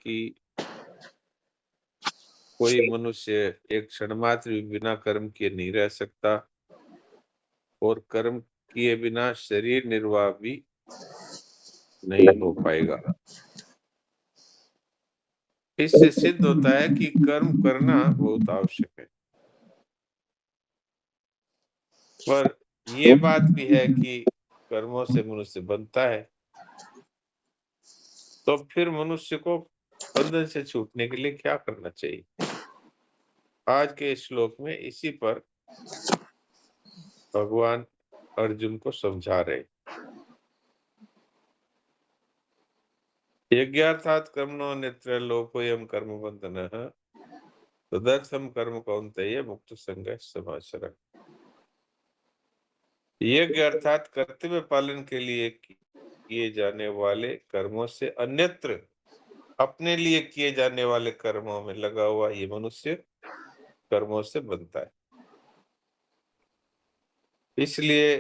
कि कोई मनुष्य एक क्षण मात्र भी बिना कर्म किए नहीं रह सकता और कर्म किए बिना शरीर निर्वाह भी नहीं हो पाएगा। इससे सिद्ध होता है कि कर्म करना बहुत आवश्यक है। पर यह बात भी है कि कर्मों से मनुष्य बनता है, तो फिर मनुष्य को बंधन से छूटने के लिए क्या करना चाहिए? आज के इस श्लोक में इसी पर भगवान अर्जुन को समझा रहे। यज्ञार्थात् कर्मणो नित्यः लोकोऽयं कर्मबन्धनः तदर्थं कर्म कौन्तेय मुक्तसंगः समाचरः। यज्ञ अर्थात कर्तव्य पालन के लिए किए जाने वाले कर्मों से अन्यत्र अपने लिए किए जाने वाले कर्मों में लगा हुआ ये मनुष्य कर्मों से बनता है। इसलिए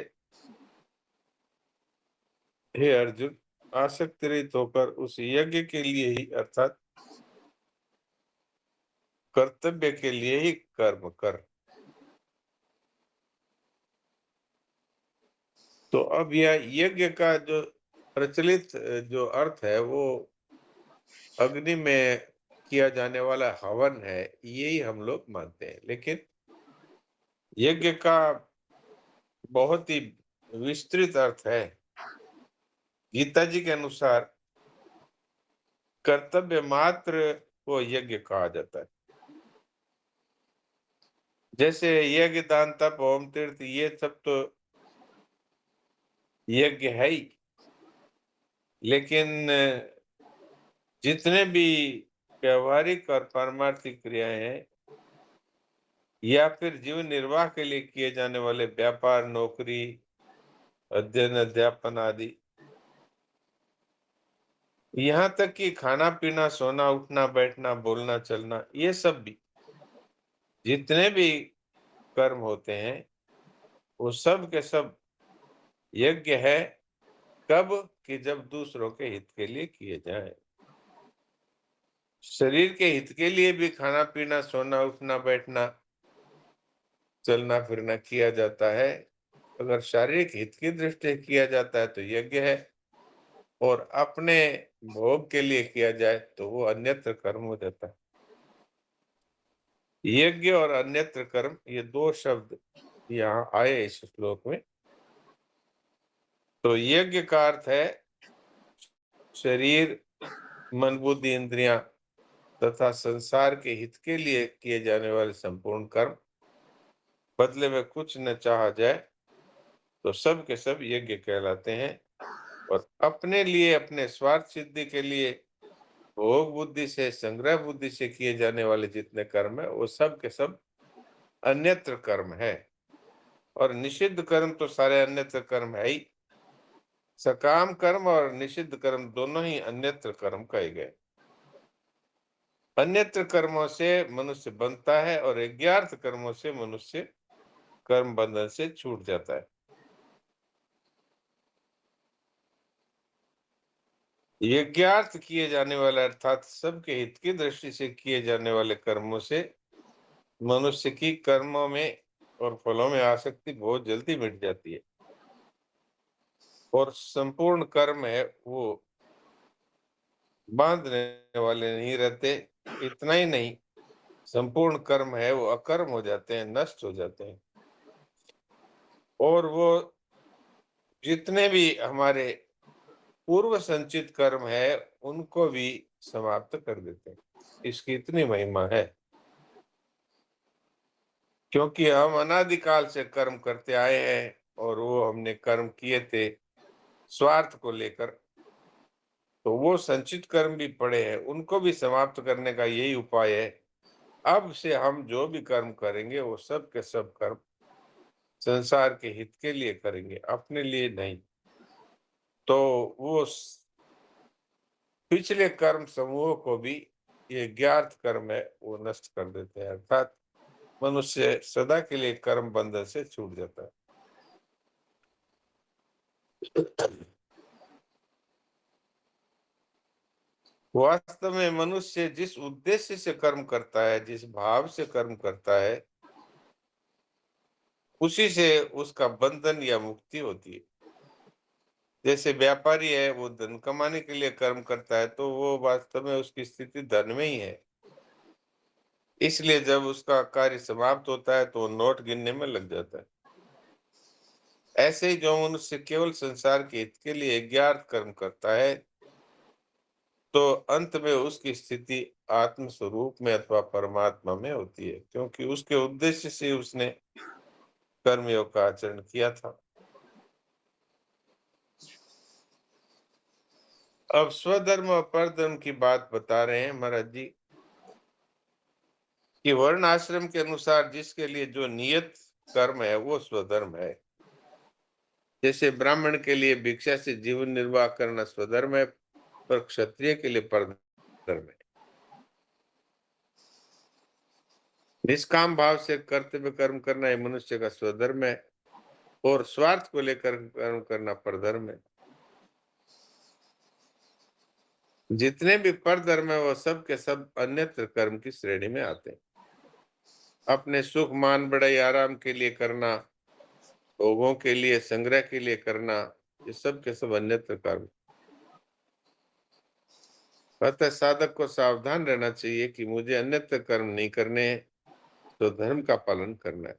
हे अर्जुन, आसक्ति रहित होकर उस यज्ञ के लिए ही अर्थात कर्तव्य के लिए ही कर्म कर। तो अब यह यज्ञ का जो प्रचलित जो अर्थ है वो अग्नि में किया जाने वाला हवन है, यही हम लोग मानते हैं। लेकिन यज्ञ का बहुत ही विस्तृत अर्थ है। गीता जी के अनुसार कर्तव्य मात्र को यज्ञ कहा जाता है। जैसे यज्ञ दान तप होम तीर्थ ये सब तो यज्ञ है ही, लेकिन जितने भी व्यवहारिक और पारमार्थिक क्रियाएं हैं या फिर जीवन निर्वाह के लिए किए जाने वाले व्यापार, नौकरी, अध्ययन, अध्यापन आदि, यहाँ तक कि खाना पीना, सोना उठना, बैठना, बोलना चलना, ये सब भी जितने भी कर्म होते हैं वो सब के सब यज्ञ है। कब? कि जब दूसरों के हित के लिए किए जाए। शरीर के हित के लिए भी खाना पीना, सोना उठना, बैठना, चलना फिरना किया जाता है। अगर शारीरिक हित की दृष्टि से किया जाता है तो यज्ञ है, और अपने भोग के लिए किया जाए तो वो अन्यत्र कर्म हो जाता है। यज्ञ और अन्यत्र कर्म ये दो शब्द यहाँ आए इस श्लोक में। तो यज्ञ का अर्थ है शरीर, मन, बुद्धि, इंद्रियां तथा संसार के हित के लिए किए जाने वाले संपूर्ण कर्म, बदले में कुछ न चाहा जाए तो सब के सब यज्ञ कहलाते हैं। और अपने लिए, अपने स्वार्थ सिद्धि के लिए, भोग बुद्धि से, संग्रह बुद्धि से किए जाने वाले जितने कर्म है वो सब के सब अन्यत्र कर्म है। और निषिद्ध कर्म तो सारे अन्यत्र कर्म है ही। सकाम कर्म और निषिद्ध कर्म दोनों ही अन्यत्र कर्म कहे गए। अन्यत्र कर्मों से मनुष्य बनता है और यज्ञार्थ कर्मों से मनुष्य कर्म बंधन से छूट जाता है। यज्ञार्थ किए जाने वाले अर्थात सबके हित की दृष्टि से किए जाने वाले कर्मों से मनुष्य की कर्मों में और फलों में आसक्ति बहुत जल्दी मिट जाती है, और संपूर्ण कर्म है वो बांधने वाले नहीं रहते। इतना ही नहीं, संपूर्ण कर्म है वो अकर्म हो जाते हैं, नष्ट हो जाते हैं, और वो जितने भी हमारे पूर्व संचित कर्म है उनको भी समाप्त कर देते हैं। इसकी इतनी महिमा है, क्योंकि हम अनादिकाल से कर्म करते आए हैं और वो हमने कर्म किए थे स्वार्थ को लेकर, तो वो संचित कर्म भी पड़े हैं, उनको भी समाप्त करने का यही उपाय है। अब से हम जो भी कर्म करेंगे वो सब के सब कर्म संसार के हित के लिए करेंगे, अपने लिए नहीं। तो वो पिछले कर्म समूह को भी ये ज्ञात कर्म है वो नष्ट कर देते हैं, अर्थात मनुष्य सदा के लिए कर्म बंधन से छूट जाता है। वास्तव में मनुष्य जिस उद्देश्य से कर्म करता है, जिस भाव से कर्म करता है, उसी से उसका बंधन या मुक्ति होती है। जैसे व्यापारी है, वो धन कमाने के लिए कर्म करता है, तो वो वास्तव में उसकी स्थिति धन में ही है। इसलिए जब उसका कार्य समाप्त होता है, तो वो नोट गिनने में लग जाता है। ऐसे ही जो मनुष्य केवल संसार के हित के लिए ज्ञात कर्म करता है, तो अंत में उसकी स्थिति आत्म स्वरूप में अथवा परमात्मा में होती है, क्योंकि उसके उद्देश्य से उसने कर्मयोग का आचरण किया था। अब स्वधर्म और परधर्म की बात बता रहे हैं महाराज जी, कि वर्ण आश्रम के अनुसार जिसके लिए जो नियत कर्म है, वो स्वधर्म है। जैसे ब्राह्मण के लिए भिक्षा से जीवन निर्वाह करना स्वधर्म है, पर क्षत्रिय के लिए परधर्म है। निष्काम भाव से कर्तव्य कर्म करना ये मनुष्य का स्वधर्म है, और स्वार्थ को लेकर कर्म करना परधर्म है। जितने भी परधर्म है, वो सब के सब अन्यत्र कर्म की श्रेणी में आते हैं। अपने सुख मान बढ़ाई आराम के लिए करना, भोगों के लिए संग्रह के लिए करना, ये सब के सब अन्यत्र कर्म। अतः साधक को सावधान रहना चाहिए कि मुझे अन्यत्र कर्म नहीं करने हैं, तो धर्म का पालन करना है।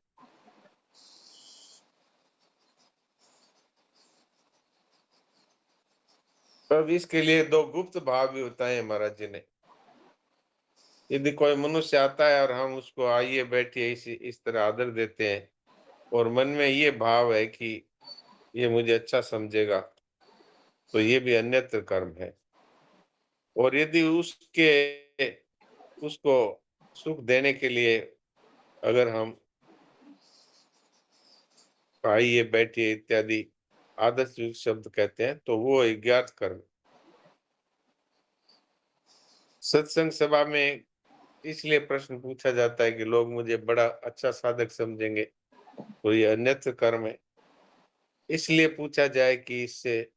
अब इसके लिए दो गुप्त भाव भी बताए महाराज जी ने। यदि कोई मनुष्य आता है और हम उसको आइए बैठिए इस तरह आदर देते हैं, और मन में ये भाव है कि ये मुझे अच्छा समझेगा, तो ये भी अन्यत्र कर्म है। और यदि उसको सुख देने के लिए अगर हम आइए बैठिए इत्यादि आदर्श युक्त शब्द कहते हैं, तो वो ज्ञात कर्म। सत्संग सभा में इसलिए प्रश्न पूछा जाता है कि लोग मुझे बड़ा अच्छा साधक समझेंगे, तो ये अन्यत्र कर्म है। इसलिए पूछा जाए कि इससे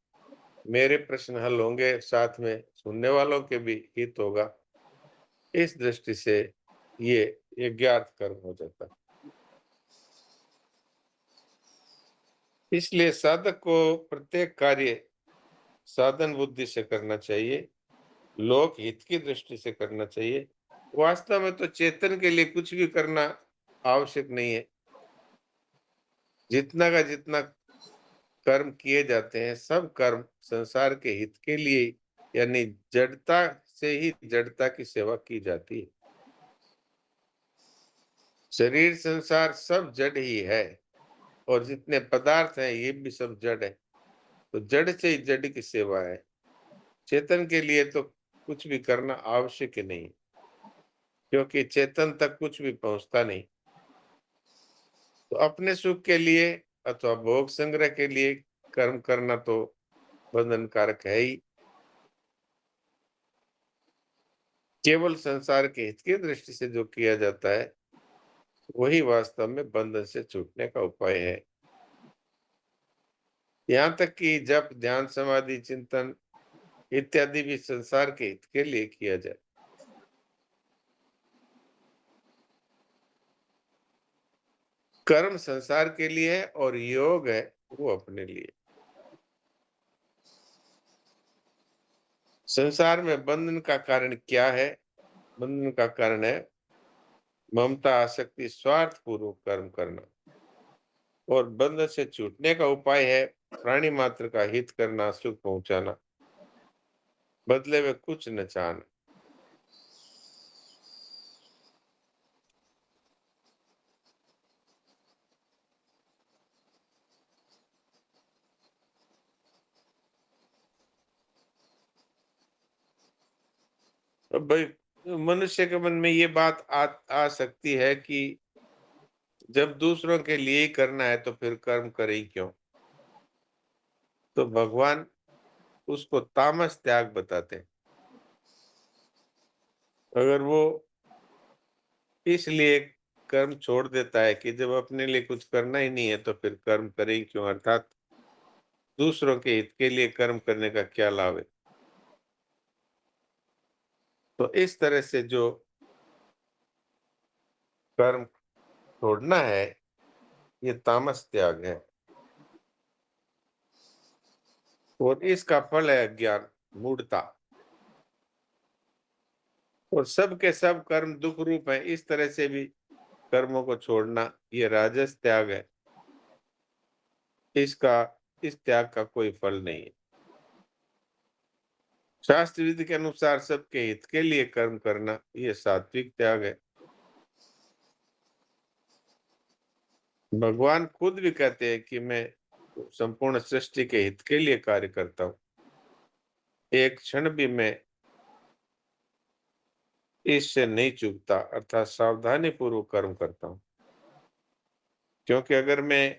मेरे प्रश्न हल होंगे, साथ में सुनने वालों के भी हित होगा। इस दृष्टि से ये ज्ञात कर्म हो जाता है। इसलिए साधक को प्रत्येक कार्य साधन बुद्धि से करना चाहिए, लोक हित की दृष्टि से करना चाहिए। वास्तव में तो चेतन के लिए कुछ भी करना आवश्यक नहीं है। जितना का जितना कर्म किए जाते हैं, सब कर्म संसार के हित के लिए, यानी जड़ता से ही जड़ता की सेवा की जाती है। शरीर संसार सब जड़ ही है, और जितने पदार्थ हैं ये भी सब जड़ है। तो जड़ से ही जड़ की सेवा है। चेतन के लिए तो कुछ भी करना आवश्यक ही नहीं, क्योंकि चेतन तक कुछ भी पहुंचता नहीं। तो अपने सुख के लिए अथवा भोग संग्रह के लिए कर्म करना तो बंधन कारक है ही। केवल संसार के हित की दृष्टि से जो किया जाता है, वही वास्तव में बंधन से छूटने का उपाय है। यहाँ तक कि जप ध्यान समाधि चिंतन इत्यादि भी संसार के हित के लिए किया जाए। कर्म संसार के लिए है, और योग है वो अपने लिए। संसार में बंधन का कारण क्या है? बंधन का कारण है ममता आसक्ति स्वार्थ पूर्वक कर्म करना, और बंधन से छूटने का उपाय है प्राणी मात्र का हित करना, सुख पहुंचाना, बदले में कुछ न चाहना। अब भाई, मनुष्य के मन में ये बात आ सकती है कि जब दूसरों के लिए ही करना है, तो फिर कर्म करे ही क्यों? तो भगवान उसको तामस त्याग बताते हैं। अगर वो इसलिए कर्म छोड़ देता है कि जब अपने लिए कुछ करना ही नहीं है, तो फिर कर्म करे ही क्यों, अर्थात दूसरों के हित के लिए कर्म करने का क्या लाभ है? तो इस तरह से जो कर्म छोड़ना है, ये तामस त्याग है और इसका फल है अज्ञान, मूढ़ता। और सब के सब कर्म दुख रूप है, इस तरह से भी कर्मों को छोड़ना ये राजस त्याग है। इसका इस त्याग का कोई फल नहीं है। शास्त्र विधि के अनुसार सबके हित के लिए कर्म करना ये सात्विक त्याग है। भगवान खुद भी कहते हैं कि मैं संपूर्ण सृष्टि के हित के लिए कार्य करता हूँ। एक क्षण भी मैं इससे नहीं चूकता, अर्थात सावधानी पूर्वक कर्म करता हूँ। क्योंकि अगर मैं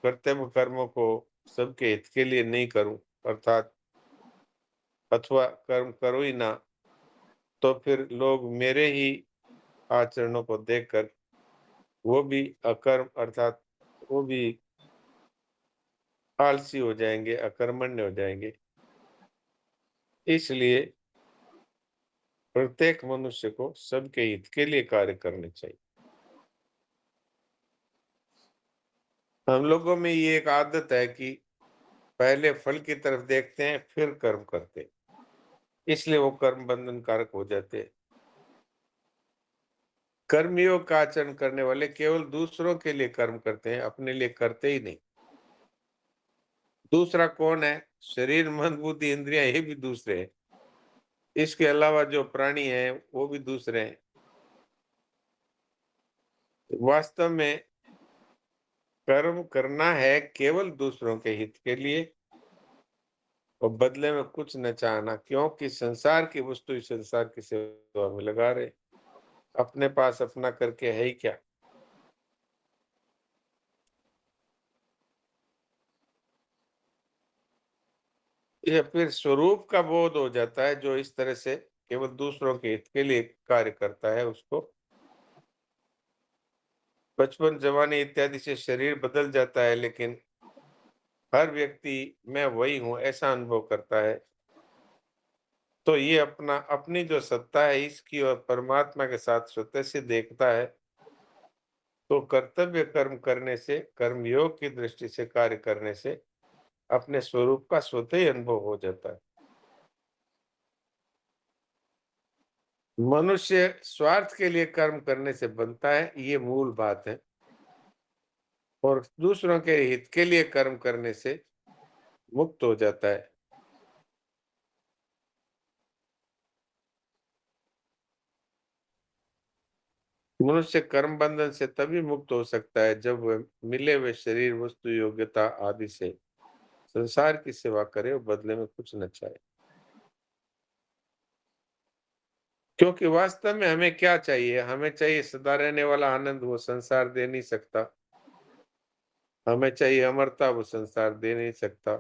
कर्तव्य कर्मों को सबके हित के लिए नहीं करूं, अर्थात अथवा कर्म करो ही ना, तो फिर लोग मेरे ही आचरणों को देखकर वो भी अकर्म, अर्थात वो भी आलसी हो जाएंगे, अकर्मण्य हो जाएंगे। इसलिए प्रत्येक मनुष्य को सबके हित के लिए कार्य करने चाहिए। हम लोगों में ये एक आदत है कि पहले फल की तरफ देखते हैं फिर कर्म करते हैं। इसलिए वो कर्म बंधन कारक हो जाते हैं। कर्मयोग का आचरण करने वाले केवल दूसरों के लिए कर्म करते हैं, अपने लिए करते ही नहीं। दूसरा कौन है? शरीर, मन, बुद्धि, इंद्रियां, ये भी दूसरे हैं। इसके अलावा जो प्राणी हैं वो भी दूसरे हैं। वास्तव में कर्म करना है केवल दूसरों के हित के लिए और बदले में कुछ न चाहना, क्योंकि संसार की वस्तु इस संसार की सेवा में लगा रहे। अपने पास अपना करके है ही क्या? ये फिर स्वरूप का बोध हो जाता है। जो इस तरह से केवल दूसरों के हित के लिए कार्य करता है, उसको बचपन, जवानी इत्यादि से शरीर बदल जाता है, लेकिन हर व्यक्ति मैं वही हूं ऐसा अनुभव करता है। तो ये अपना अपनी जो सत्ता है इसकी और परमात्मा के साथ स्वतः से देखता है। तो कर्तव्य कर्म करने से, कर्मयोग की दृष्टि से कार्य करने से अपने स्वरूप का स्वतः ही अनुभव हो जाता है। मनुष्य स्वार्थ के लिए कर्म करने से बनता है, ये मूल बात है। और दूसरों के हित के लिए कर्म करने से मुक्त हो जाता है। मनुष्य कर्म बंधन से तभी मुक्त हो सकता है जब वह मिले हुए शरीर, वस्तु, योग्यता आदि से संसार की सेवा करे और बदले में कुछ न चाहे। क्योंकि वास्तव में हमें क्या चाहिए? हमें चाहिए सदा रहने वाला आनंद, वो संसार दे नहीं सकता। हमें चाहिए अमरता, वो संसार दे नहीं सकता।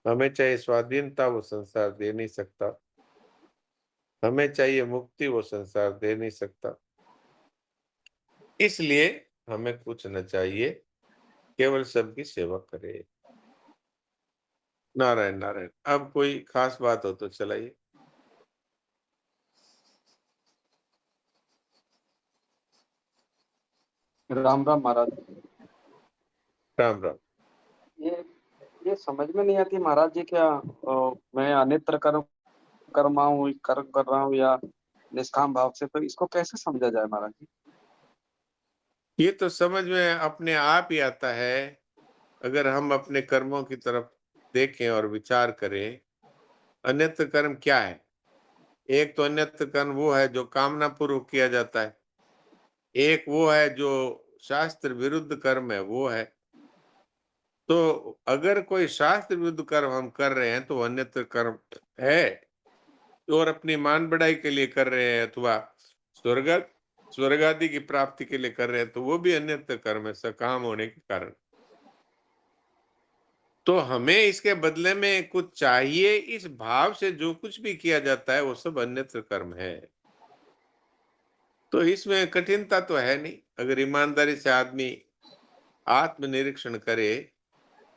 हमें चाहिए स्वाधीनता, वो संसार दे नहीं सकता। हमें चाहिए मुक्ति, वो संसार दे नहीं सकता। इसलिए हमें कुछ न चाहिए, केवल सबकी सेवा करे। नारायण नारायण। अब कोई खास बात हो तो चलाइए। राम राम महाराज। राम राम। ये ये समझ में नहीं आती महाराज जी, क्या मैं अनित्र कर्म कर्मा हूँ, कर्म कर रहा हूँ या निष्काम भाव से, तो इसको कैसे समझा जाए महाराज जी? ये तो समझ में अपने आप ही आता है अगर हम अपने कर्मों की तरफ देखें और विचार करें। अन्यत्र कर्म क्या है? एक तो अन्यत्र कर्म वो है जो कामना पूर्वक किया जाता है। एक वो है जो शास्त्र विरुद्ध कर्म है, वो है। तो अगर कोई शास्त्र विरुद्ध कर्म हम कर रहे हैं तो वो अन्यत्र कर्म है। और अपनी मान बढ़ाई के लिए कर रहे हैं अथवा स्वर्ग स्वर्ग आदि की प्राप्ति के लिए कर रहे हैं तो वो भी अन्यत्र कर्म है, सकाम होने के कारण। तो हमें इसके बदले में कुछ चाहिए, इस भाव से जो कुछ भी किया जाता है वो सब अन्यत्र कर्म है। तो इसमें कठिनता तो है नहीं। अगर ईमानदारी से आदमी आत्मनिरीक्षण करे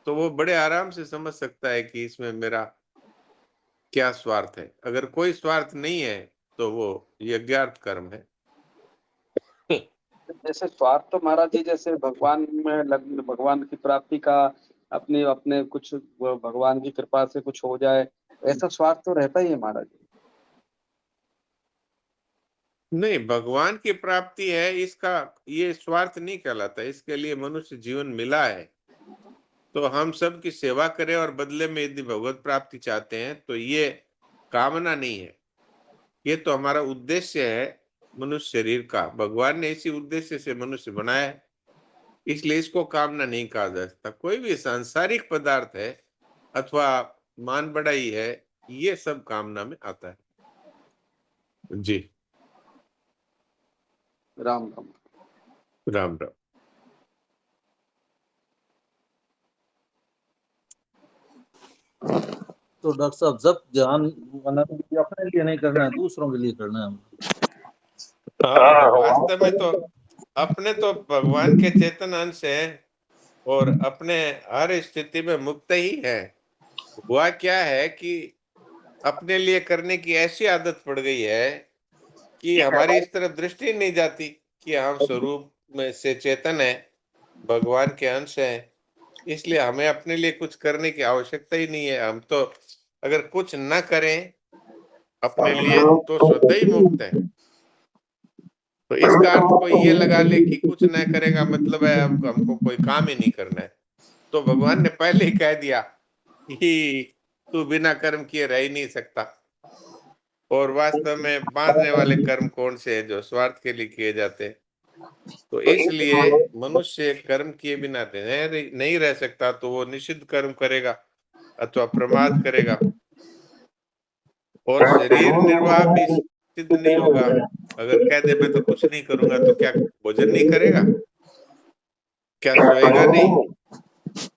तो वो बड़े आराम से समझ सकता है कि इसमें मेरा क्या स्वार्थ है। अगर कोई स्वार्थ नहीं है तो वो यज्ञार्थ कर्म है। जैसे स्वार्थ तो महाराज जी, जैसे भगवान में भगवान की प्राप्ति का, अपने अपने कुछ भगवान की कृपा से कुछ हो जाए, ऐसा स्वार्थ तो रहता ही है महाराज जी। नहीं, भगवान की प्राप्ति है, इसका ये स्वार्थ नहीं कहलाता। इसके लिए मनुष्य जीवन मिला है, तो हम सब की सेवा करें और बदले में यदि भगवत प्राप्ति चाहते हैं तो ये कामना नहीं है, ये तो हमारा उद्देश्य है। मनुष्य शरीर का भगवान ने इसी उद्देश्य से मनुष्य बनाया है, इसलिए इसको कामना नहीं कहा जा सकता। कोई भी सांसारिक पदार्थ है अथवा मान बढ़ाई है, ये सब कामना में आता है। जी। राम राम। राम राम। तो डॉक्टर साहब, जब ध्यान बनाने के लिए अपने लिए नहीं करना है, दूसरों के लिए करना है। हाँ, वास्तव में तो अपने तो भगवान के चेतन अंश हैं और अपने हर स्थिति में मुक्त ही है। हुआ क्या है कि अपने लिए करने की ऐसी आदत पड़ गई है कि हमारी इस तरफ दृष्टि नहीं जाती कि हम स्वरूप में से चेतन है, भगवान के अंश हैं, इसलिए हमें अपने लिए कुछ करने की आवश्यकता ही नहीं है। हम तो अगर कुछ न करें अपने लिए तो स्वतः ही मुक्त है। तो इसका अर्थ कोई ये लगा ले कि कुछ न करेगा मतलब है हमको कोई काम ही नहीं करना है, तो भगवान ने पहले ही कह दिया कि तू बिना कर्म किए रह ही नहीं सकता। और वास्तव में बांधने वाले कर्म कौन से हैं? जो स्वार्थ के लिए किए जाते हैं। तो इसलिए मनुष्य कर्म किए बिना नहीं रह सकता, तो वो निषिद्ध कर्म करेगा अथवा प्रमाद करेगा, और शरीर निर्वाह भी सिद्ध नहीं होगा। अगर कह दे मैं तो कुछ नहीं करूंगा, तो क्या भोजन नहीं करेगा? क्या सोएगा नहीं?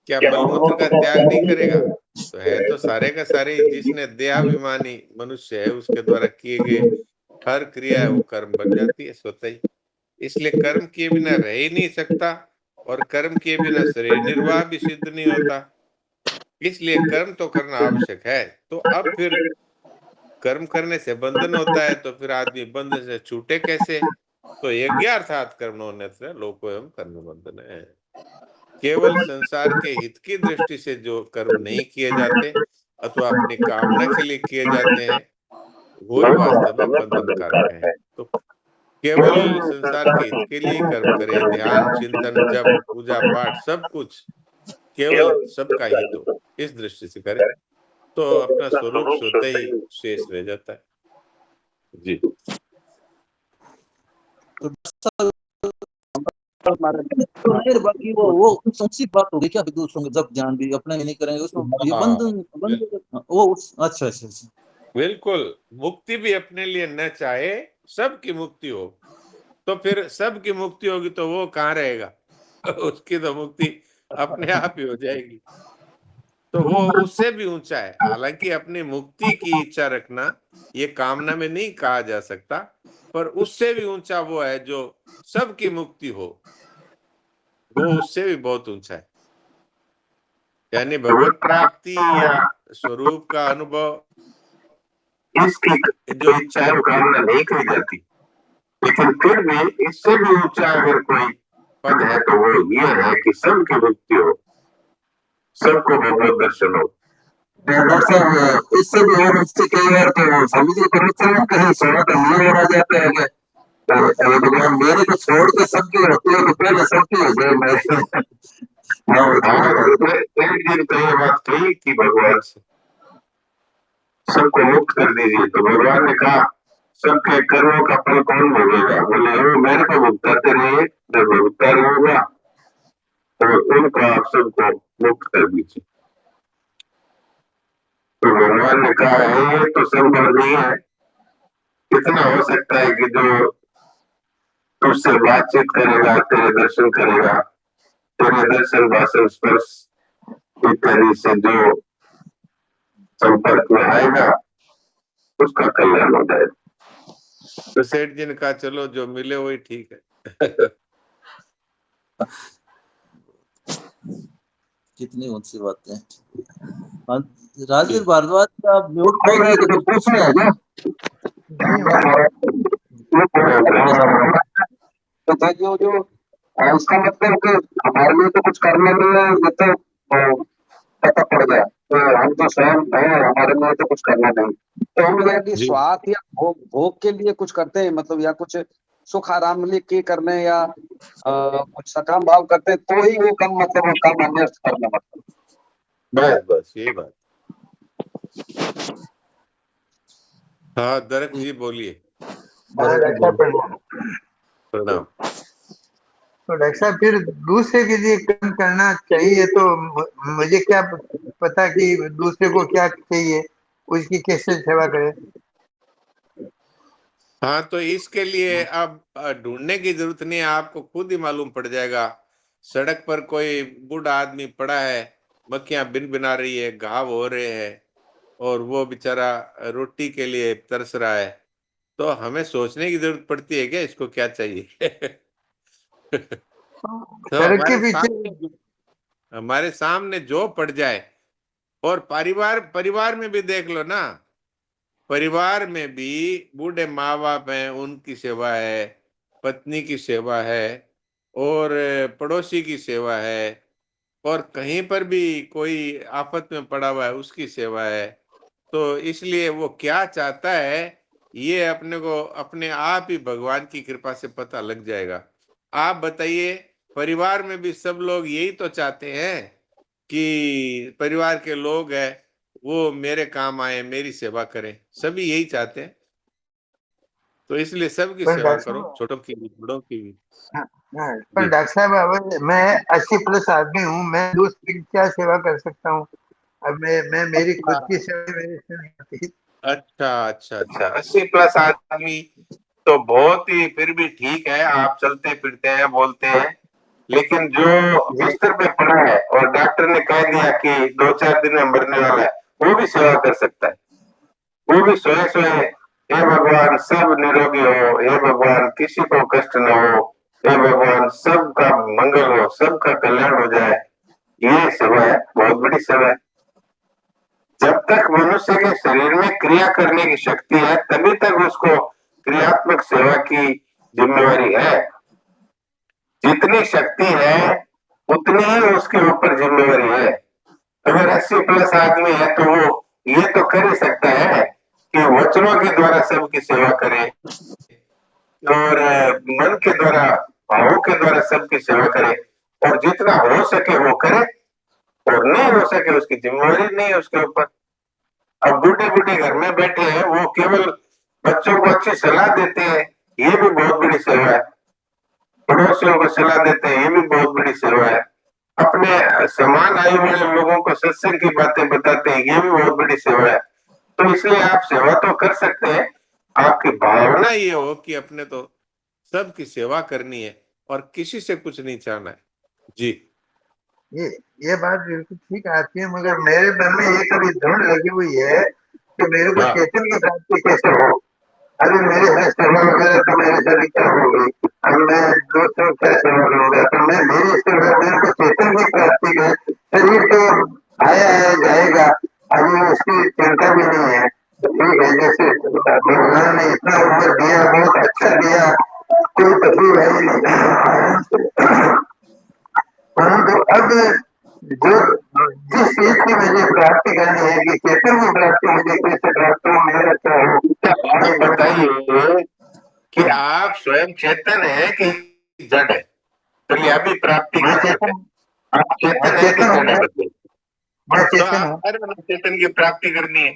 क्या मलमूत्र का त्याग नहीं करेगा? तो है तो सारे का सारे, जिसने देहाभिमानी मनुष्य है उसके द्वारा किए गए हर क्रिया है वो कर्म बन जाती है स्वतः ही। इसलिए कर्म किए बिना रह ही नहीं सकता, और कर्म किए बिना शरीर निर्वाह भी सिद्ध नहीं होता। इसलिए कर्म तो करना आवश्यक है। तो अब फिर कर्म करने से बंधन होता है, तो फिर आदमी बंधन से छूटे कैसे? तो यज्ञार्थात कर्म होने से लोको एवं कर्म बंधन है। केवल संसार के हित की दृष्टि से जो कर्म नहीं किए जाते अथवा अपनी कामना के लिए किए जाते हैं, वही वास्तव में बंधन कारक है। तो केवल संसार के हित के लिए कर्म करे, ध्यान चिंतन जप पूजा पाठ सब कुछ केवल सबका हित हो, इस दृष्टि से करे, तो अपना स्वरूप स्वतः ही शेष रह जाता है। जी। तो डॉक्टर महाराज साहब, फिर बाकी वो संक्षिप्त बात हो गई क्या? दूसरों के जब ध्यान भी अपने नहीं करेंगे, उसमें ये हाँ, बंधन वो अच्छा अच्छा अच्छा। बिल्कुल। मुक्ति भी अपने लिए न चाहे, सबकी मुक्ति हो, तो फिर सबकी मुक्ति होगी तो वो कहाँ रहेगा? उसकी तो मुक्ति अपने आप ही हो जाएगी। तो वो उससे भी ऊंचा है। हालांकि अपनी मुक्ति की इच्छा रखना ये कामना में नहीं कहा जा सकता, पर उससे भी ऊंचा वो है जो सबकी मुक्ति हो, वो उससे भी बहुत ऊंचा है। यानी भगवत प्राप्ति या स्वरूप का अनुभव, इसकी जो इच्छा है वो कामना नहीं कही जाती। लेकिन फिर भी इससे भी ऊंचा अगर कोई पद है तो वो ये है कि सबकी मुक्ति हो, सबको भगवत दर्शन हो। डॉक्टर साहब, इससे भी और उससे कई बार तो समझिए प्रवचन कहीं सुना तो ये और आ जाता है कि भगवान मेरे को छोड़ के सबकी होती है, तो पहले सबकी हो जाए मेरे। एक दिन तो ये बात कही कि भगवान सबको मुक्त कर दीजिए, तो भगवान ने कहा सबके कर्मों का फल कौन भोगेगा? बोले वो मेरे को भुगताते रहिए, जब भुगता होगा तो उनको आप सबको मुक्त कर दीजिए। तो भगवान ने कहा ये तो संभव नहीं है। कितना हो सकता है कि जो तुझसे बातचीत करेगा, तेरे दर्शन करेगा, तेरे दर्शन भाषण स्पर्श इत्यादि से जो संपर्क में आएगा उसका कल्याण हो जाएगा। तो सेठ जी ने कहा चलो जो मिले वही ठीक है। कितनी ऊंची बातें। हाँ, राजवीर भारद्वाज का म्यूट नहीं नहीं तो कुछ पूछना है क्या? तो था जो उसका मतलब कि हमारे लिए तो कुछ करने में ये तो पता पड़ गया, तो हम तो स्वयं है, हमारे लिए तो कुछ करना नहीं। तो हम या कि जी स्वार्थ या भोग भोग के लिए कुछ करते हैं, मतलब या कुछ सुख आराम के करने या कुछ सकाम भाव करते हैं, तो ही वो कम मतलब कम अन्य करना मतलब। बस बस यही बात। हाँ दरक जी बोलिए। प्रणाम। तो डॉक्टर साहब फिर दूसरे के लिए काम करना चाहिए, तो मुझे क्या पता कि दूसरे को क्या चाहिए, उसकी कैसे सेवा करें। हाँ तो इसके लिए अब ढूंढने की जरूरत नहीं है, आपको खुद ही मालूम पड़ जाएगा। सड़क पर कोई बूढ़ा आदमी पड़ा है, मक्खियां बिन बिना रही है, घाव हो रहे हैं, और वो बेचारा रोटी के लिए तरस रहा है, तो हमें सोचने की जरूरत पड़ती है क्या इसको क्या चाहिए। तो सड़क के पीछे हमारे सामने जो पड़ जाए, और परिवार परिवार में भी देख लो ना, परिवार में भी बूढ़े माँ बाप हैं, उनकी सेवा है, पत्नी की सेवा है, और पड़ोसी की सेवा है, और कहीं पर भी कोई आफत में पड़ा हुआ है उसकी सेवा है। तो इसलिए वो क्या चाहता है, ये अपने को अपने आप ही भगवान की कृपा से पता लग जाएगा। आप बताइए, परिवार में भी सब लोग यही तो चाहते हैं कि परिवार के लोग हैं वो मेरे काम आए, मेरी सेवा करें, सभी यही चाहते हैं। तो इसलिए सबकी पर सेवा डॉक्टर करो, साहब, छोटों की भी बड़ों की भी। पर जी डॉक्टर साहब अब मैं 80+ आदमी हूँ, मैं दूसरे की क्या सेवा कर सकता हूँ। अब मैं मेरी खुद की सेवा मेरे से नहीं होती। अच्छा अच्छा अच्छा, 80+ आदमी तो बहुत ही फिर भी ठीक है, आप चलते फिरते हैं बोलते हैं, लेकिन जो बिस्तर पे पड़ा है और डॉक्टर ने कह दिया कि 2-4 दिन में मरने वाला है, वो भी सेवा कर सकता है। वो भी सोए सोए, हे भगवान सब निरोगी हो, हे भगवान किसी को कष्ट न हो, हे भगवान सबका मंगल हो, सबका कल्याण हो जाए, ये सेवा है, बहुत बड़ी सेवा है। जब तक मनुष्य के शरीर में क्रिया करने की शक्ति है, तभी तक उसको क्रियात्मक सेवा की जिम्मेवारी है। जितनी शक्ति है उतनी ही उसके ऊपर जिम्मेवारी है। अगर 80+ आदमी है तो वो ये तो कर ही सकता है कि वचनों के द्वारा सबकी सेवा करे, और मन के द्वारा, भावों के द्वारा सबकी सेवा करे, और जितना हो सके वो करे, और नहीं हो सके उसकी जिम्मेवारी नहीं है उसके ऊपर। अब बूढ़े बूढ़े घर में बैठे हैं, वो केवल बच्चों को अच्छी सलाह देते हैं, ये भी बहुत बड़ी सेवा है। पड़ोसियों को सलाह देते हैं, ये भी बहुत बड़ी सेवा है। अपने समान आयु वाले लोगों को सत्संग की बातें बताते हैं, ये भी बहुत बड़ी सेवा है। तो इसलिए आप सेवा तो कर सकते हैं, आपकी भावना ये हो कि अपने तो सबकी सेवा करनी है और किसी से कुछ नहीं चाहना है। जी ये बात बिल्कुल ठीक आती है, मगर मेरे मन में एक अभी दौड़ लगी हुई है कि मेरे को हाँ चेतन की प्राप्ति कैसे हो। अभी मेरे से सेवा वगैरह तो मेरे से भी क्या होगी, अब मैं दूसरों क्या सेवा करूंगा, तो मैं मेरी सेवा, मेरे को चेतन की प्राप्ति है। शरीर तो आया है जाएगा, अभी उसकी चिंता भी नहीं है, तो ठीक है, जैसे भगवान ने इतना उम्र दिया, बहुत अच्छा दिया, कोई तकलीफ है ही नहीं। परंतु अब जो जिस चीज की मुझे प्राप्ति करनी है कि चेतन की प्राप्ति मुझे कैसे प्राप्त हो, मेरा क्या हो। आप बताइए कि आप स्वयं चेतन है कि जड़ है? चलिए अभी प्राप्ति मैं की बात है। चेतन आप मैं चेतन है कि चेतन जड़ है? हूँ, बताइए। मैं तो चेतन आप हूँ। हर वक्त चेतन की प्राप्ति करनी है।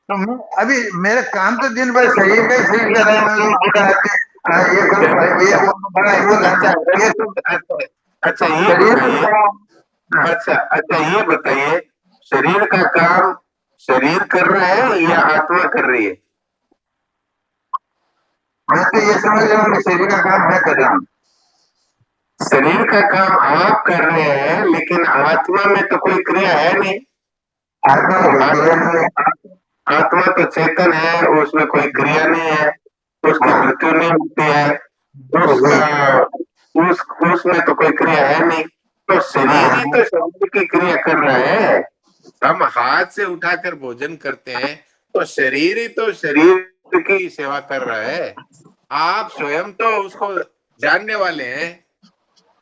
तो मैं अभी मेरा काम तो दिन भर शरीर का ही शरीर कर रहा है, बूढ़ा आदमी, ये करो भाई, ये वो बड़ा वो अच्छा लाना, ये सब अच्छा अच्छा, ये शरीर में बताइए। हाँ, अच्छा अच्छा, ये बताइए, शरीर का काम शरीर कर रहा है या आत्मा कर रही है? मैं तो ये समझ रहा हूँ कि शरीर का काम मैं कर रहा हूँ। शरीर का काम आप कर रहे हैं, लेकिन आत्मा में तो कोई क्रिया है नहीं। आत्मा में कोई क्रिया नहीं है। आत्मा तो चेतन है, उसमें कोई क्रिया नहीं है, उसकी मृत्यु नहीं होती है, उसका उसमें तो कोई क्रिया है नहीं। तो शरीर ही तो शरीर की क्रिया कर रहा है। हम हाथ से उठाकर भोजन करते हैं तो शरीर ही तो शरीर की सेवा कर रहा है। आप स्वयं तो उसको जानने वाले हैं।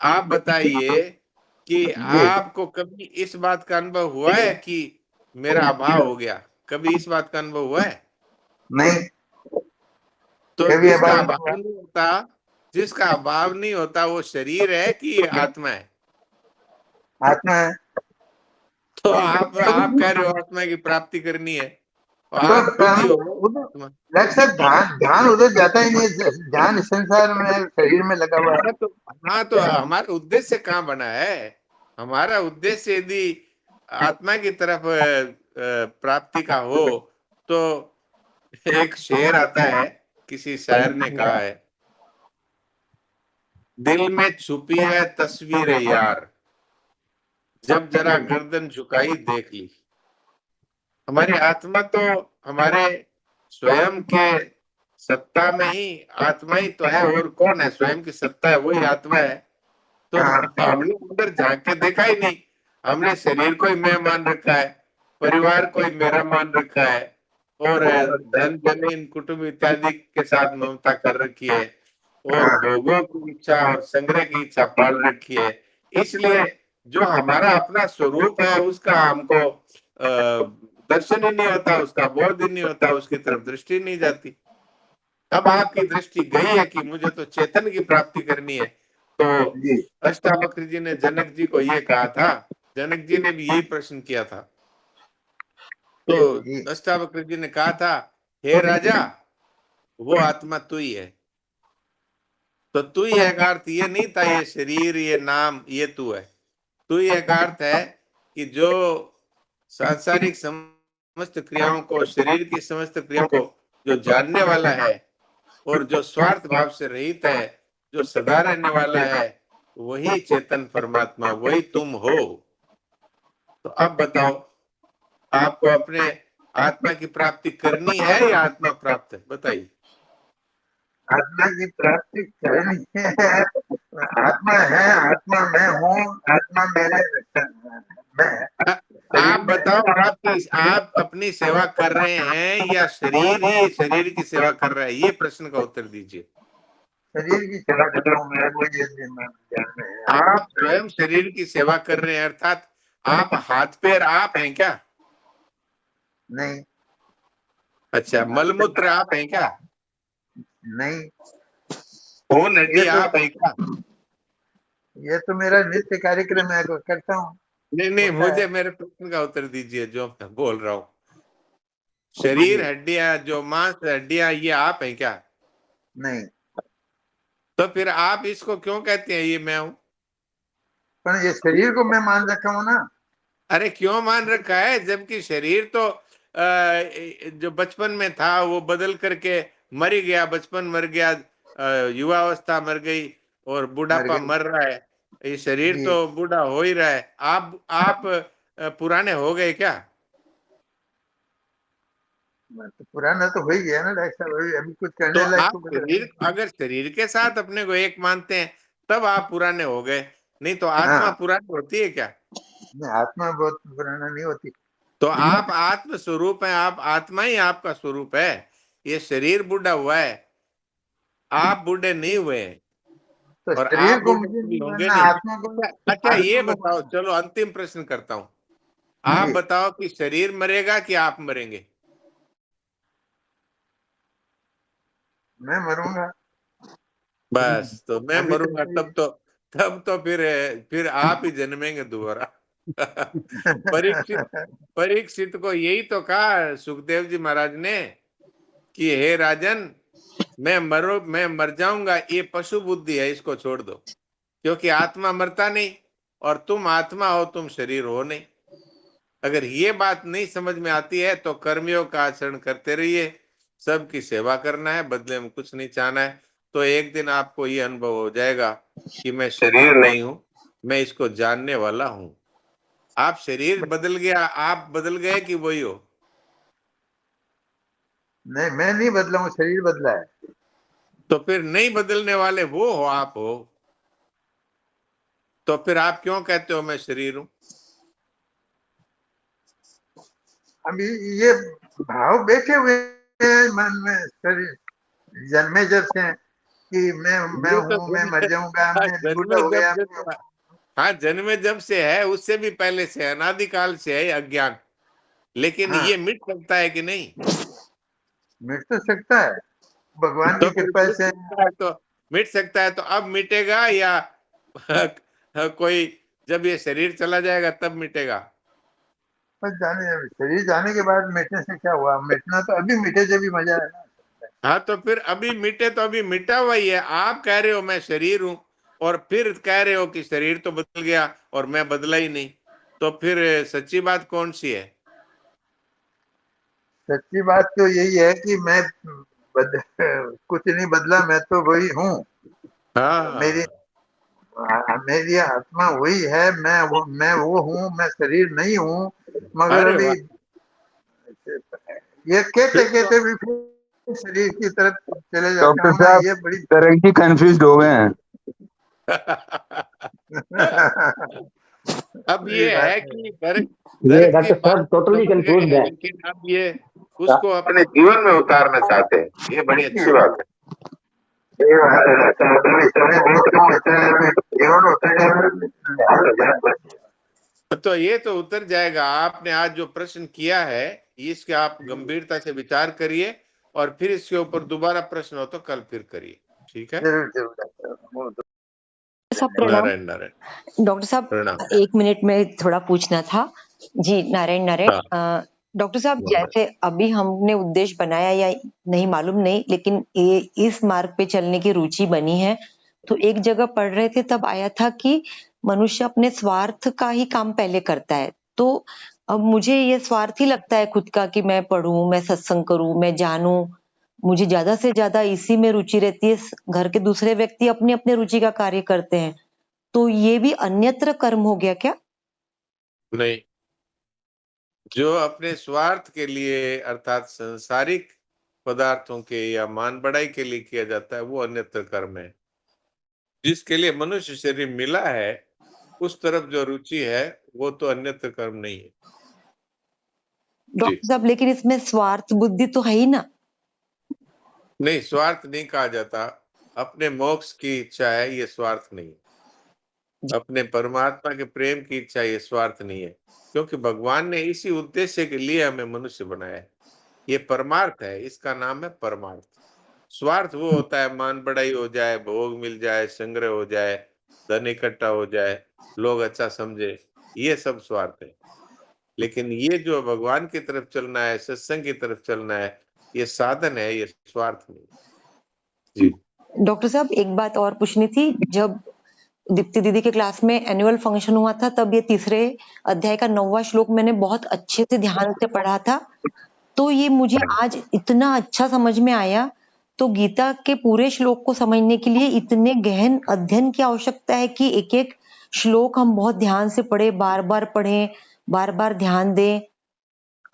आप बताइए कि जी आपको कभी इस बात का अनुभव हुआ है कि मेरा अभाव हो गया? कभी इस बात का अनुभव हुआ है? नहीं, तो कभी जिसका अभाव नहीं अभाव हुआ। नहीं होता, जिसका अभाव नहीं होता वो शरीर है कि आत्मा है? आत्मा है। तो आप कह रहे हो आत्मा की प्राप्ति करनी है और तो आप खुद ही हो उधर आत्मा। डॉक्टर साहब, ध्यान उधर जाता ही नहीं, ध्यान इस संसार में शरीर में लगा हुआ है। हाँ, तो हमारा उद्देश्य कहाँ बना है? हमारा उद्देश्य यदि आत्मा की तरफ प्राप्ति का हो तो एक शेर आता है, किसी शायर ने कहा है, दिल में छुपी है तस्वीर यार, जब जरा गर्दन झुकाई देख ली। हमारी आत्मा तो हमारे स्वयं के सत्ता में ही आत्मा ही तो है, और कौन है? स्वयं की सत्ता है, वही आत्मा है। तो हमने उधर झांक के देखा ही नहीं। हमने शरीर को ही मैं मान रखा है, परिवार को ही मेरा मान रखा है, और धन जमीन कुटुंब इत्यादि के साथ ममता कर रखी है, और भोगों की इच्छा और संग्रह की इच्छा पाल रखी है। इसलिए जो हमारा अपना स्वरूप है उसका हमको दर्शन ही नहीं होता, उसका बोध ही नहीं होता, उसकी तरफ दृष्टि नहीं जाती। अब आपकी दृष्टि गई है कि मुझे तो चेतन की प्राप्ति करनी है। तो जी अष्टावक्र जी ने जनक जी को ये कहा था, जनक जी ने भी यही प्रश्न किया था। तो जी अष्टावक्र जी ने कहा था, हे राजा, वो आत्मा तू ही है। तो तू ही है का अर्थ ये नहीं था ये शरीर ये नाम ये तू है। तू ही है का अर्थ है कि जो सांसारिक समस्त क्रियाओं को, शरीर की समस्त क्रियाओं को जो जानने वाला है और जो स्वार्थ भाव से रहित है, जो सदा रहने वाला है, वही चेतन परमात्मा, वही तुम हो। तो अब बताओ, आपको अपने आत्मा की प्राप्ति करनी है या आत्मा प्राप्त है? बताइए। आत्मा की प्राप्ति करनी है। आत्मा है, आत्मा मैं हूँ, आत्मा मेरे मैं आप शरीर में। बताओ, आप अपनी सेवा कर रहे हैं या शरीर ही शरीर की सेवा कर रहा है? ये प्रश्न का उत्तर दीजिए। शरीर की सेवा कर रहा हूँ, मेरा कोई ध्यान में है। आप स्वयं शरीर की सेवा कर रहे हैं, अर्थात आप हाथ पैर आप हैं क्या? नहीं अच्छा, मलमूत्र आप हैं क्या? नहीं, खून हड्डी आप हैं क्या? ये तो मेरा नित्य कार्यक्रम है, करता हूँ। नहीं नहीं, होता है। मुझे मेरे प्रश्न का उत्तर दीजिए जो मैं बोल रहा हूँ। शरीर हड्डियां, जो मांस हड्डियां, ये आप हैं क्या? नहीं, तो फिर आप इसको क्यों कहते हैं ये मैं हूं? पर ये शरीर को मैं मान रखा हूँ ना। अरे क्यों मान रखा है, जबकि शरीर तो जो बचपन में था वो बदल करके मर ही गया, बचपन मर गया, युवावस्था मर गई और मर बुढ़ापा गई मर रहा है। ये शरीर जी। तो बूढ़ा हो ही रहा है। आप पुराने हो गए क्या? तो पुराना तो हो ही गया ना डॉक्टर साहब, अभी कुछ तो करने लायक आप तो बचा शरीर, अगर शरीर के साथ अपने को एक मानते हैं तब आप पुराने हो गए, नहीं तो आत्मा हाँ, पुरानी होती है क्या? आत्मा बहुत पुराना नहीं होती। तो आप आत्म स्वरूप है, आप आत्मा ही आपका स्वरूप है। ये शरीर बूढ़ा हुआ है, आप बूढ़े नहीं हुए हैं, तो और शरीर आप को बूढ़े मुझे कभी नहीं होंगे मानना, नहीं। आत्मा को। अच्छा ये आत्मा को बताओ, मानना चलो अंतिम प्रश्न करता हूं। आप जी। बताओ कि शरीर मरेगा कि आप मरेंगे? मैं मरूंगा। बस, तो मैं अभी मरूंगा तो तब तो फिर आप ही जन्मेंगे दोबारा। परीक्षित परीक्षित को यही तो कहा सुखदेव जी महाराज ने कि हे राजन, मैं मर जाऊंगा, ये पशु बुद्धि है, इसको छोड़ दो, क्योंकि आत्मा मरता नहीं और तुम आत्मा हो, तुम शरीर हो नहीं। अगर ये बात नहीं समझ में आती है तो कर्मियों का आचरण करते रहिए, सबकी सेवा करना है, बदले में कुछ नहीं चाहना है। तो एक दिन आपको ये अनुभव हो जाएगा कि मैं शरीर नहीं हूं, मैं इसको जानने वाला हूं। आप शरीर बदल गया, आप बदल गए कि वही हो? नहीं, मैं नहीं बदला हूँ, शरीर बदला है। तो फिर नहीं बदलने वाले वो हो, आप हो। तो फिर आप क्यों कहते हो मैं शरीर हूं? अभी ये भाव बैठे हुए हैं मन में, शरीर जन्मे जब से कि मैं ये तो हूँ, मैं मर जाऊंगा, हाँ, मैं बूढ़ा जन्मे हो जब गया। से तो, हाँ जन्मे जब से है, उससे भी पहले से है, अनादिकाल से है ये अज्ञान। लेकिन हाँ, ये मिट सकता है कि नहीं? मिट तो सकता है भगवान तो की फिर कृपा से। मिट सकता है तो अब मिटेगा या कोई जब ये शरीर चला जाएगा तब मिटेगा? बस शरीर जाने के बाद मिटने से क्या हुआ, मिटना तो अभी मिटे जब भी मजा है ना। हाँ तो फिर अभी मिटे तो अभी मिटा हुआ ही है। आप कह रहे हो मैं शरीर हूं, और फिर कह रहे हो कि शरीर तो बदल गया और मैं बदला ही नहीं। तो फिर सच्ची बात कौन सी है? सच्ची बात तो यही है कि मैं कुछ नहीं बदला, मैं तो वही हूँ। मेरी हाँ, मेरी आत्मा वही है, मैं वो हूँ, मैं शरीर नहीं हूँ। मगर अरे अभी वाह! ये कहते फिर तो कहते भी फिर शरीर की तरफ चले जाता डॉक्टर हूँ ना, साहब ये बड़ी डायरेक्टली कंफ्यूज हो गए हैं। अब बड़ी ये बात है है। कि दर्द ये दर्द की डॉक्टर बात साहब तो टोटली समझ गए कंफ्यूज हैं, है। लेकिन अब ये उसको अपने जीवन में उतारना चाहते हैं। ये बड़ी अच्छी बात है। ये बात है डॉक्टर साहब, अभी समय बहुत कम बचा है, अभी जीवन होता जाएगा। तो ये तो उतर जाएगा। आपने आज जो प्रश्न किया है, इसके आप गंभीरता से विचार करिए, और फिर इसके ऊपर दोबारा प्रश्न हो तो कल फिर करिए। ठीक है? जरूर जरूर डॉक्टर साहब, बहुत सब धन्यवाद। प्रणाम। नारायण नारायण। डॉक्टर साहब, प्रणाम। 1 मिनट में थोड़ा पूछना था। जी, नारायण नारायण। हाँ, डॉक्टर साहब, नारायण। जैसे अभी हमने उद्देश्य बनाया या नहीं मालूम नहीं, लेकिन ये इस मार्ग पे चलने की रुचि बनी है। तो एक जगह पढ़ रहे थे तब आया था कि मनुष्य अपने स्वार्थ का ही काम पहले करता है। तो अब मुझे ये स्वार्थी लगता है खुद का कि मैं पढूं, मैं सत्संग करूं, मैं जानूं। मुझे ज्यादा से ज्यादा इसी में रुचि रहती है। घर के दूसरे व्यक्ति अपने अपने रुचि का कार्य करते हैं। तो ये भी अन्यत्र कर्म हो गया क्या? नहीं, जो अपने स्वार्थ के लिए अर्थात सांसारिक पदार्थों के या मान बढ़ाई के लिए किया जाता है, वो अन्यत्र कर्म है। जिसके लिए मनुष्य शरीर मिला है, उस तरफ जो रुचि है, वो तो अन्यत्र कर्म नहीं है। जी। डॉक्टर साहब, लेकिन इसमें स्वार्थ बुद्धि तो है ही ना? नहीं, स्वार्थ नहीं कहा जाता। अपने मोक्ष की इच्छा है, ये स्वार्थ नहीं है। अपने परमात्मा के प्रेम की इच्छा, ये स्वार्थ नहीं है। क्योंकि भगवान ने इसी उद्देश्य के लिए हमें मनुष्य बनाया है। ये परमार्थ है, इसका नाम है परमार्थ। स्वार्थ वो होता है मान बढ़ाई हो जाए, भोग मिल जाए, संग्रह हो जाए, धन इकट्ठा हो जाए, लोग अच्छा समझे, ये सब स्वार्थ है। लेकिन ये जो भगवान की तरफ चलना है, सत्संग की तरफ चलना है, ये साधन है, ये स्वार्थ नहीं। जी। डॉक्टर साहब, एक बात और पूछनी थी। जब दीप्ति दीदी के क्लास में एनुअल फंक्शन हुआ था, तब ये तीसरे अध्याय का 9वां श्लोक मैंने बहुत अच्छे से ध्यान से पढ़ा था। तो ये मुझे आज इतना अच्छा समझ में आया। तो गीता के पूरे श्लोक को समझने के लिए इतने गहन अध्ययन की आवश्यकता है कि एक एक श्लोक हम बहुत ध्यान से पढ़े, बार बार पढ़ें, बार बार ध्यान दें।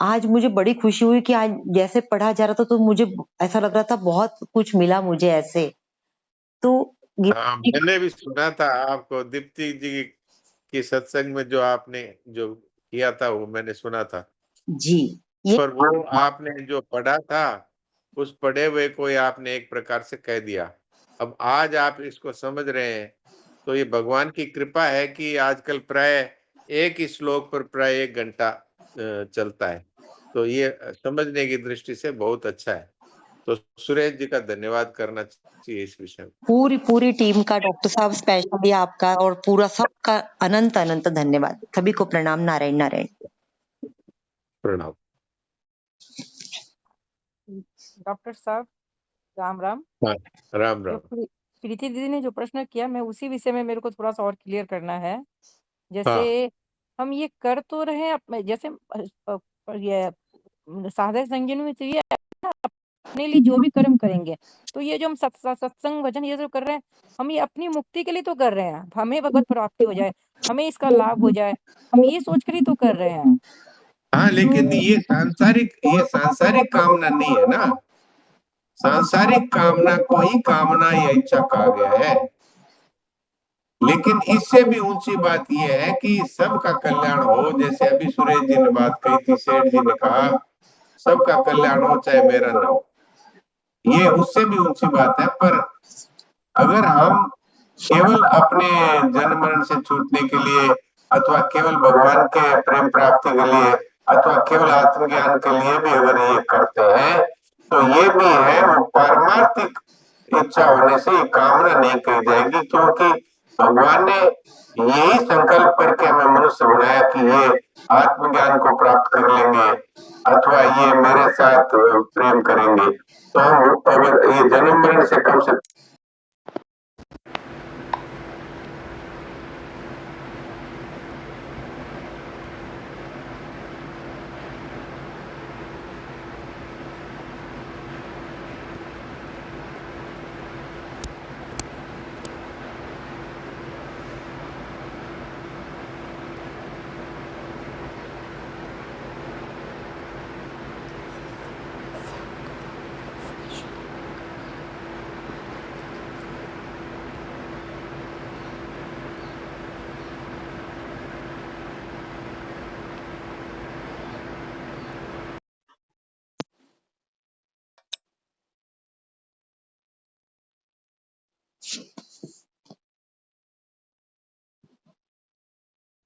आज मुझे बड़ी खुशी हुई कि आज जैसे पढ़ा जा रहा था तो मुझे ऐसा लग रहा था बहुत कुछ मिला मुझे ऐसे। तो हाँ, गीता की- मैंने भी सुना था आपको दीप्ति जी की सत्संग में, जो आपने जो किया था वो मैंने सुना था। जी, ये पर वो आपने जो पढ़ा था, उस पढ़े हुए को ही आपने एक प्रकार से कह दिया। अब आज आप इसको समझ रहे हैं, तो ये भगवान की कृपा है कि आजकल प्राय एक ही श्लोक पर प्राय 1 घंटा चलता है। तो ये समझने की दृष्टि से बहुत अच्छा है। तो सुरेश जी का धन्यवाद करना चाहिए इस विषय में। पूरी पूरी टीम का, डॉक्टर साहब स्पेशली आपका और पूरा सबका अनंत अनंत धन्यवाद। सभी को प्रणाम। नारायण नारायण। प्रणाम। डॉक्टर साहब, राम राम। हाँ, राम जो राम। प्रीति दीदी ने जो प्रश्न किया, मैं उसी विषय में मेरे को थोड़ा सा और क्लियर करना है। जैसे हाँ, हम ये कर तो रहे हैं जैसे ये साधक संगीन में तो ये अपने लिए जो भी कर्म करेंगे, तो ये जो हम सत्संग भजन ये जो कर रहे हैं, हम ये अपनी मुक्ति के लिए तो कर रहे हैं, हमें भगवत प्राप्ति हो जाए, हमें इसका लाभ हो जाए, हम ये सोच कर ही तो कर रहे हैं। हाँ, लेकिन ये सांसारिक कामना नहीं है ना। सांसारिक कामना को ही कामना या इच्छा कहा गया है। लेकिन इससे भी ऊंची बात यह है कि सबका कल्याण हो। जैसे अभी सुरेश जी ने बात कही थी, सेठ जी ने कहा सबका कल्याण हो चाहे मेरा ना हो, ये उससे भी ऊंची बात है। पर अगर हम केवल अपने जन्म मरण से छूटने के लिए अथवा केवल भगवान के प्रेम प्राप्ति के लिए अथवा केवल आत्मज्ञान के लिए भी अगर ये करते हैं तो ये भी है वो पारमार्थिक इच्छा होने से ये कामना नहीं कही जाएगी, क्योंकि भगवान ने यही संकल्प करके हमें मनुष्य बनाया कि ये आत्मज्ञान को प्राप्त कर लेंगे अथवा ये मेरे साथ प्रेम करेंगे। तो हम अगर ये जन्म मरण से कम से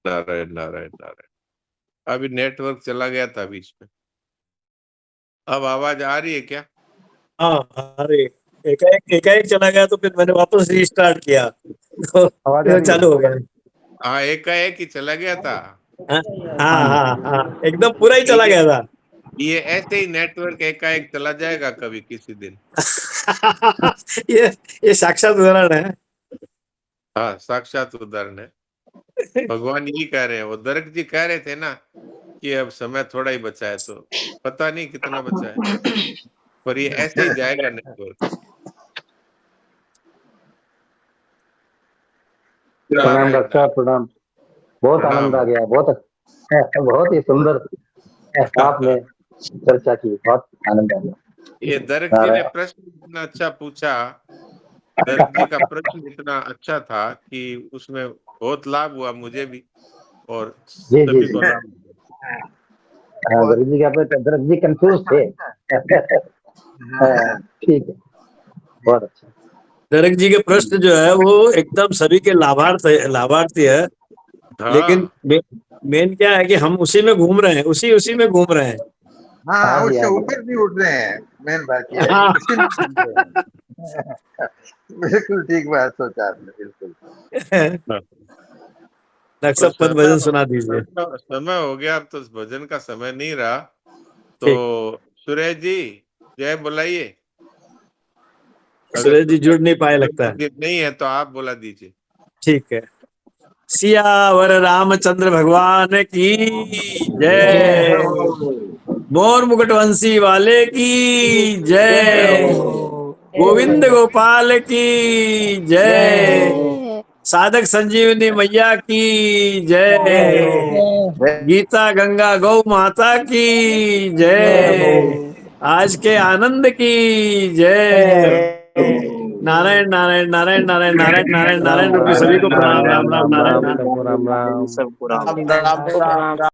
नारायण नारायण नारायण। अभी नेटवर्क चला गया था बीच में, अब आवाज आ रही है क्या? हाँ अरे एकाएक चला गया तो फिर मैंने वापस रीस्टार्ट किया तो फिर चालू हो गया। हाँ एकाएक ही चला गया था। हाँ एकदम पूरा ही चला गया था। ये ऐसे ही नेटवर्क एकाएक चला जाएगा कभी किसी दिन। ये साक्षात उदाहरण है। हाँ साक्षात उदाहरण है। भगवान यही कह रहे हैं, वो दरक जी कह रहे थे ना कि अब समय थोड़ा ही बचा है, तो पता नहीं कितना बचा है, पर ये ऐसे ही जाएगा नेटवर्क। प्रणाम डॉक्टर, प्रणाम। बहुत आनंद आ गया, बहुत ही सुंदर आपने चर्चा की, बहुत आनंद आ गया। ये दरक जी ने प्रश्न इतना अच्छा पूछा, दरक जी का प्रश्न इतना अच्छा था कि उसमें बहुत लाभ हुआ मुझे भी और सभी को लाभ हुआ। दरक जी दरक जी कंफ्यूज थे। ठीक है, बहुत अच्छा। दरक जी के प्रश्न जो है वो एकदम सभी के लाभार्थी है। हाँ। लेकिन मेन क्या है कि हम उसी में घूम रहे हैं, उसी में घूम रहे हैं। हाँ उससे ऊपर भी उठ रहे हैं, मेन बात ये है। बिल्कुल ठीक बात सोचा आपने, बिल्कुल। नक्सद पद भजन सुना दीजिए। समय हो गया, अब तो भजन का समय नहीं रहा, तो सुरेश जी जय बुलाइए। सुरेश जी जुड़ नहीं पाए लगता है। नहीं है तो आप बुला दीजिए। ठीक है। सियावर रामचंद्र भगवान की जय, मोर मुकुटवंशी वाले की जय, गोविंद गोपाल की जय, साधक संजीवनी मैया की जय, गीता गंगा गौ माता की जय, आज के आनंद की जय। नारायण नारायण नारायण नारायण नारायण नारायण नारायण रूपी सभी को प्रणाम। राम राम नारायण नारायण। राम राम।